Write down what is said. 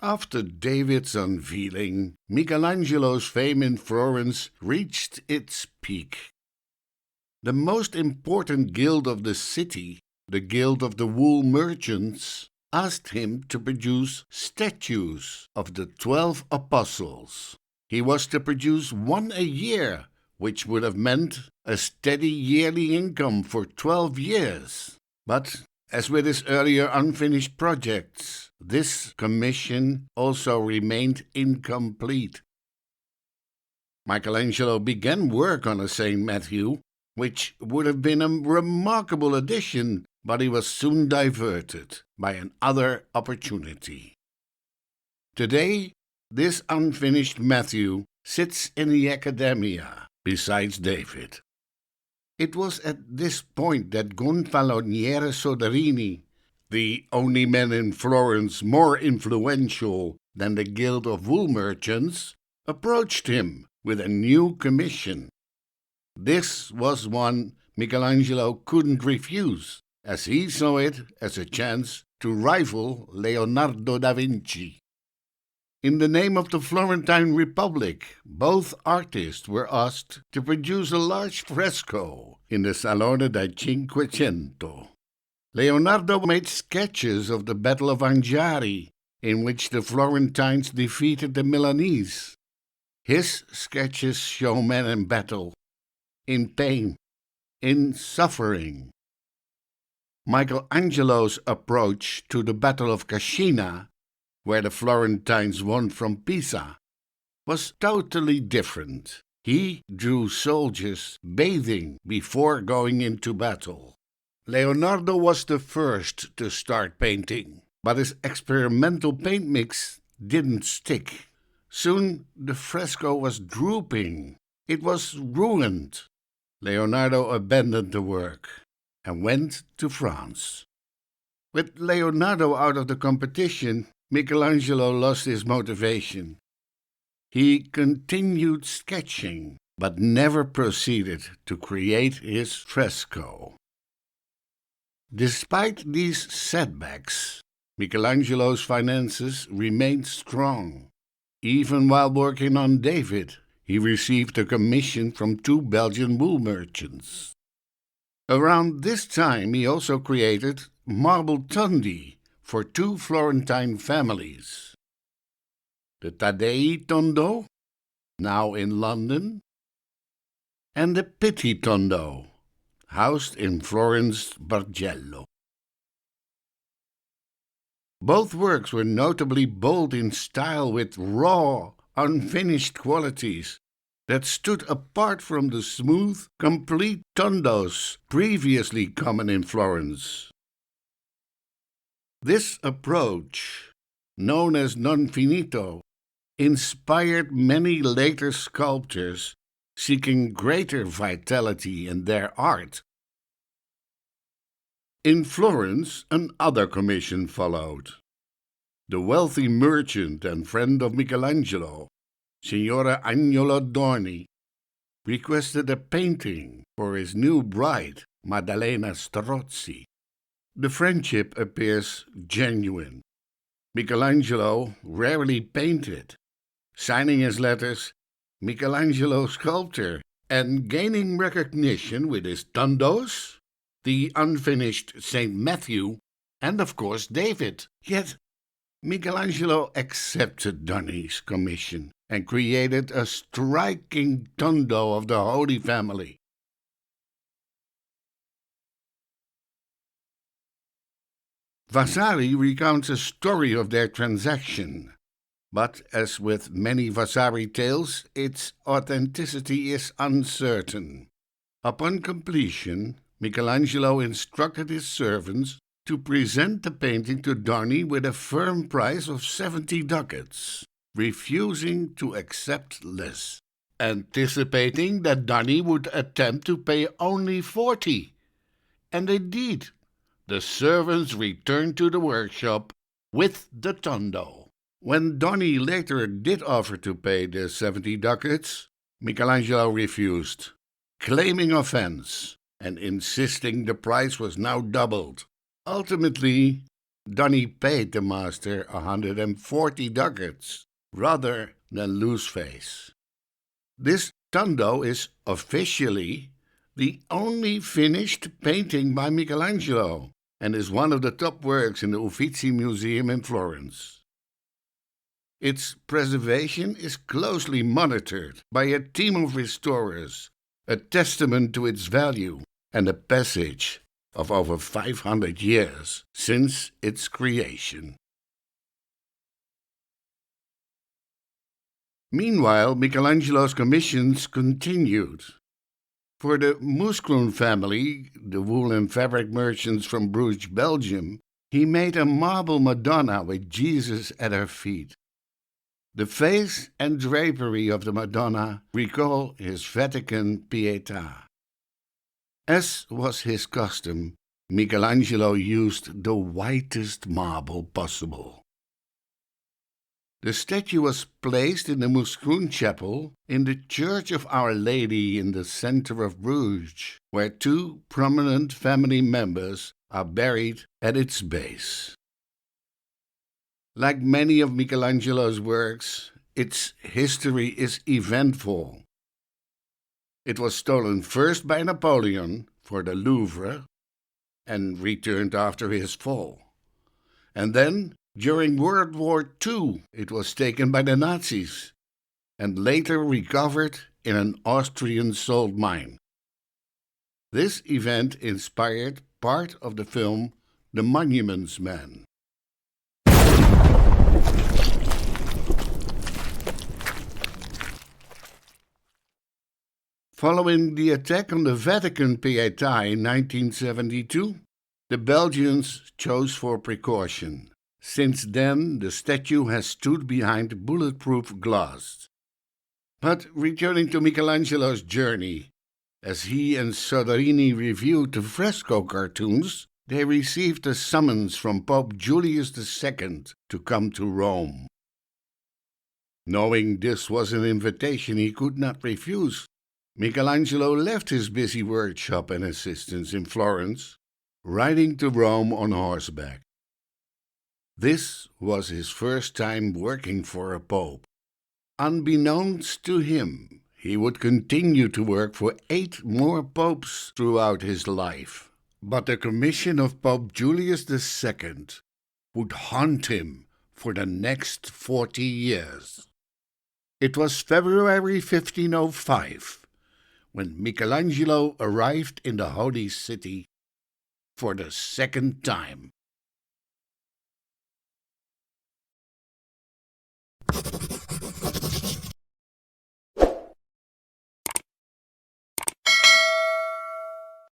After David's unveiling, Michelangelo's fame in Florence reached its peak. The most important guild of the city, the Guild of the Wool Merchants, asked him to produce statues of the 12 apostles. He was to produce one a year, which would have meant a steady yearly income for 12 years. But, as with his earlier unfinished projects, this commission also remained incomplete. Michelangelo began work on a St. Matthew, which would have been a remarkable addition, but he was soon diverted by another opportunity. Today, this unfinished Matthew sits in the Accademia besides David. It was at this point that Gonfaloniere Soderini, the only man in Florence more influential than the Guild of Wool Merchants, approached him with a new commission. This was one Michelangelo couldn't refuse, as he saw it as a chance to rival Leonardo da Vinci. In the name of the Florentine Republic, both artists were asked to produce a large fresco in the Salone da Cinquecento. Leonardo made sketches of the Battle of Anghiari, in which the Florentines defeated the Milanese. His sketches show men in battle, in pain, in suffering. Michelangelo's approach to the Battle of Cascina, where the Florentines won from Pisa, was totally different. He drew soldiers bathing before going into battle. Leonardo was the first to start painting, but his experimental paint mix didn't stick. Soon the fresco was drooping. It was ruined. Leonardo abandoned the work and went to France. With Leonardo out of the competition, Michelangelo lost his motivation. He continued sketching, but never proceeded to create his fresco. Despite these setbacks, Michelangelo's finances remained strong. Even while working on David, he received a commission from 2 Belgian wool merchants. Around this time, he also created marble tondi for 2 Florentine families. The Taddei Tondo, now in London, and the Pitti Tondo, housed in Florence Bargello. Both works were notably bold in style with raw, unfinished qualities that stood apart from the smooth, complete tondos previously common in Florence. This approach, known as non finito, inspired many later sculptors seeking greater vitality in their art. In Florence, another commission followed. The wealthy merchant and friend of Michelangelo, Signora Agnolo Dorni, requested a painting for his new bride, Maddalena Strozzi. The friendship appears genuine. Michelangelo rarely painted, signing his letters Michelangelo Sculptor and gaining recognition with his tondos, the unfinished St. Matthew, and of course David. Yet Michelangelo accepted Dorni's commission and created a striking tondo of the Holy Family. Vasari recounts a story of their transaction, but as with many Vasari tales, its authenticity is uncertain. Upon completion, Michelangelo instructed his servants to present the painting to Dorni with a firm price of 70 ducats, refusing to accept less, anticipating that Dorni would attempt to pay only 40. And indeed, the servants returned to the workshop with the tondo. When Dorni later did offer to pay the 70 ducats, Michelangelo refused, claiming offense and insisting the price was now doubled. Ultimately, Donny paid the master 140 ducats rather than lose face. This Tondo is officially the only finished painting by Michelangelo and is one of the top works in the Uffizi Museum in Florence. Its preservation is closely monitored by a team of restorers, a testament to its value and a passage of over 500 years since its creation. Meanwhile, Michelangelo's commissions continued. For the Moeskroen family, the wool and fabric merchants from Bruges, Belgium, he made a marble Madonna with Jesus at her feet. The face and drapery of the Madonna recall his Vatican pietà. As was his custom, Michelangelo used the whitest marble possible. The statue was placed in the Moeskroen Chapel in the Church of Our Lady in the center of Bruges, where two prominent family members are buried at its base. Like many of Michelangelo's works, its history is eventful. It was stolen first by Napoleon for the Louvre and returned after his fall. And then, during World War II, it was taken by the Nazis and later recovered in an Austrian salt mine. This event inspired part of the film The Monuments Men. Following the attack on the Vatican Pietà in 1972, the Belgians chose for precaution. Since then, the statue has stood behind bulletproof glass. But returning to Michelangelo's journey, as he and Soderini reviewed the fresco cartoons, they received a summons from Pope Julius II to come to Rome. Knowing this was an invitation he could not refuse, Michelangelo left his busy workshop and assistants in Florence, riding to Rome on horseback. This was his first time working for a pope. Unbeknownst to him, he would continue to work for 8 more popes throughout his life. But the commission of Pope Julius II would haunt him for the next 40 years. It was February 1505 when Michelangelo arrived in the Holy City for the second time.